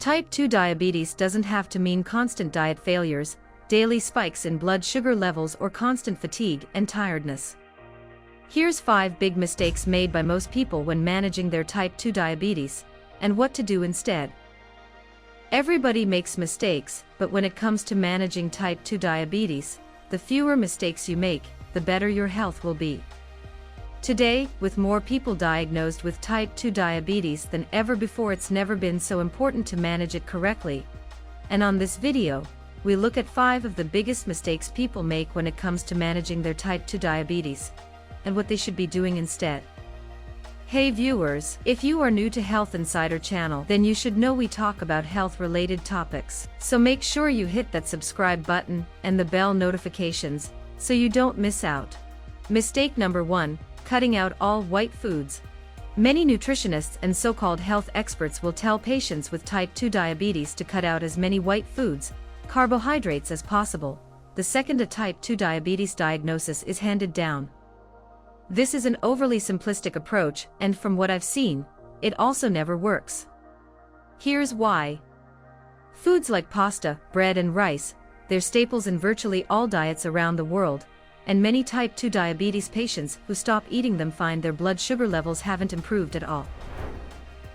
Type 2 diabetes doesn't have to mean constant diet failures, daily spikes in blood sugar levels, or constant fatigue and tiredness. Here's 5 big mistakes made by most people when managing their type 2 diabetes, and what to do instead. Everybody makes mistakes, but when it comes to managing type 2 diabetes, the fewer mistakes you make, the better your health will be. Today, with more people diagnosed with type 2 diabetes than ever before, it's never been so important to manage it correctly. And on this video, we look at 5 of the biggest mistakes people make when it comes to managing their type 2 diabetes, and what they should be doing instead. Hey viewers, if you are new to Health Insider channel, then you should know we talk about health-related topics. So make sure you hit that subscribe button and the bell notifications, so you don't miss out. Mistake number 1, cutting out all white foods. Many nutritionists and so-called health experts will tell patients with type 2 diabetes to cut out as many white foods, carbohydrates as possible, the second a type 2 diabetes diagnosis is handed down. This is an overly simplistic approach, and from what I've seen, it also never works. Here's why. Foods like pasta, bread and rice, they're staples in virtually all diets around the world, and many type 2 diabetes patients who stop eating them find their blood sugar levels haven't improved at all.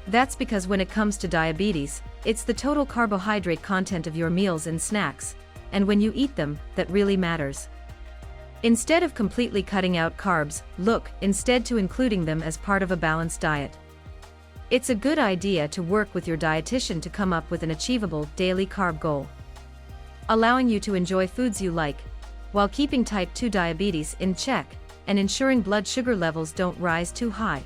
That's because when it comes to diabetes, it's the total carbohydrate content of your meals and snacks, and when you eat them, that really matters. Instead of completely cutting out carbs, look instead to including them as part of a balanced diet. It's a good idea to work with your dietitian to come up with an achievable daily carb goal, allowing you to enjoy foods you like, while keeping type 2 diabetes in check and ensuring blood sugar levels don't rise too high.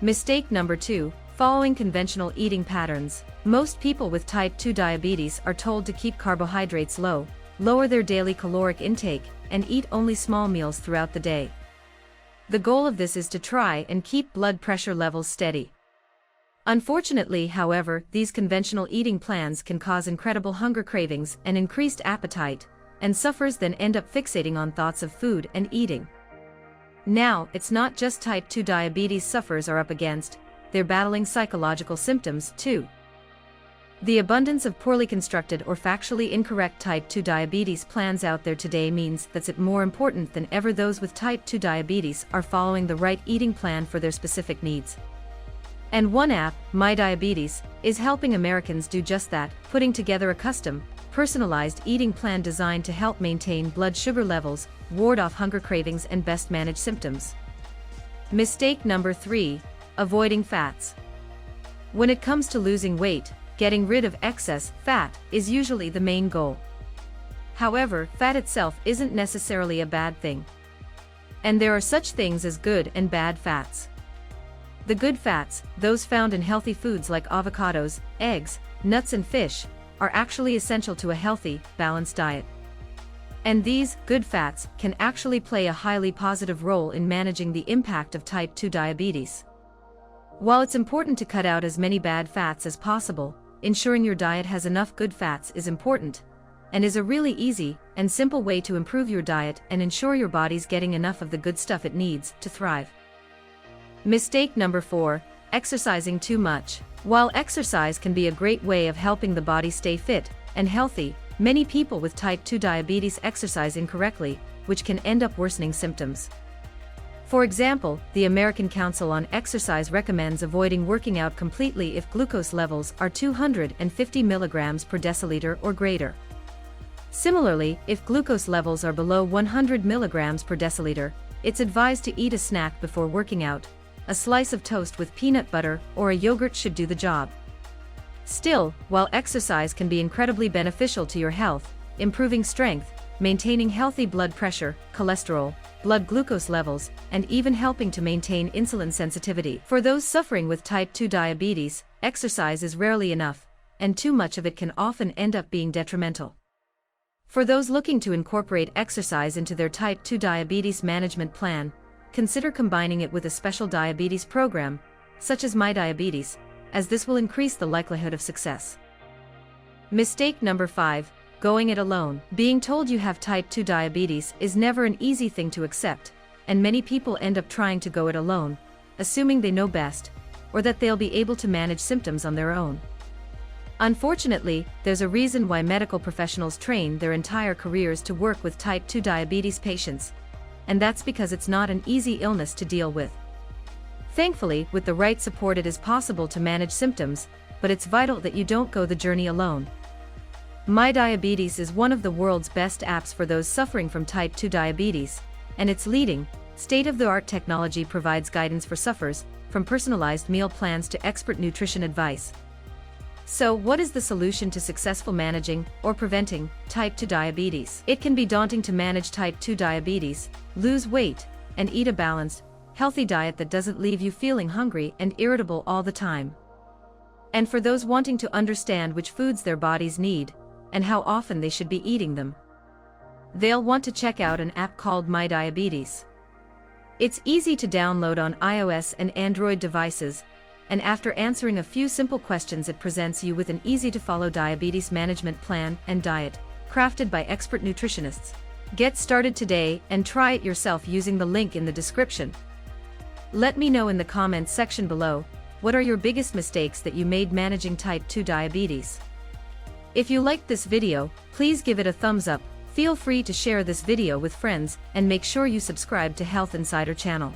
Mistake number 2, following conventional eating patterns. Most people with type 2 diabetes are told to keep carbohydrates low, lower their daily caloric intake, and eat only small meals throughout the day. The goal of this is to try and keep blood pressure levels steady. Unfortunately, however, these conventional eating plans can cause incredible hunger cravings and increased appetite, and sufferers then end up fixating on thoughts of food and eating. Now, it's not just type 2 diabetes sufferers are up against, they're battling psychological symptoms too. The abundance of poorly constructed or factually incorrect type 2 diabetes plans out there today means that it's more important than ever those with type 2 diabetes are following the right eating plan for their specific needs. And one app, My Diabetes, is helping Americans do just that, putting together a custom, personalized eating plan designed to help maintain blood sugar levels, ward off hunger cravings, and best manage symptoms. Mistake number 3, avoiding fats. When it comes to losing weight, getting rid of excess fat is usually the main goal. However, fat itself isn't necessarily a bad thing. And there are such things as good and bad fats. The good fats, those found in healthy foods like avocados, eggs, nuts and fish, are actually essential to a healthy, balanced diet. And these good fats can actually play a highly positive role in managing the impact of type 2 diabetes. While it's important to cut out as many bad fats as possible, ensuring your diet has enough good fats is important, and is a really easy and simple way to improve your diet and ensure your body's getting enough of the good stuff it needs to thrive. Mistake number 4, exercising too much. While exercise can be a great way of helping the body stay fit and healthy, many people with type 2 diabetes exercise incorrectly, which can end up worsening symptoms. For example, the American Council on Exercise recommends avoiding working out completely if glucose levels are 250 mg per deciliter or greater. Similarly, if glucose levels are below 100 mg per deciliter, it's advised to eat a snack before working out. A slice of toast with peanut butter or a yogurt should do the job. Still, while exercise can be incredibly beneficial to your health, improving strength, maintaining healthy blood pressure, cholesterol, blood glucose levels, and even helping to maintain insulin sensitivity. For those suffering with type 2 diabetes, exercise is rarely enough, and too much of it can often end up being detrimental. For those looking to incorporate exercise into their type 2 diabetes management plan, consider combining it with a special diabetes program, such as My Diabetes, as this will increase the likelihood of success. Mistake number 5, going it alone. Being told you have type 2 diabetes is never an easy thing to accept, and many people end up trying to go it alone, assuming they know best, or that they'll be able to manage symptoms on their own. Unfortunately, there's a reason why medical professionals train their entire careers to work with type 2 diabetes patients, and that's because it's not an easy illness to deal with. Thankfully, with the right support it is possible to manage symptoms, but it's vital that you don't go the journey alone. My Diabetes is one of the world's best apps for those suffering from type 2 diabetes, and its leading, state-of-the-art technology provides guidance for sufferers, from personalized meal plans to expert nutrition advice. So, what is the solution to successful managing or preventing type 2 diabetes? It can be daunting to manage type 2 diabetes, lose weight, and eat a balanced, healthy diet that doesn't leave you feeling hungry and irritable all the time. And for those wanting to understand which foods their bodies need, and how often they should be eating them, they'll want to check out an app called My Diabetes. It's easy to download on iOS and Android devices, and after answering a few simple questions it presents you with an easy-to-follow diabetes management plan and diet, crafted by expert nutritionists. Get started today and try it yourself using the link in the description. Let me know in the comments section below, what are your biggest mistakes that you made managing type 2 diabetes? If you liked this video, please give it a thumbs up, feel free to share this video with friends, and make sure you subscribe to Health Insider channel.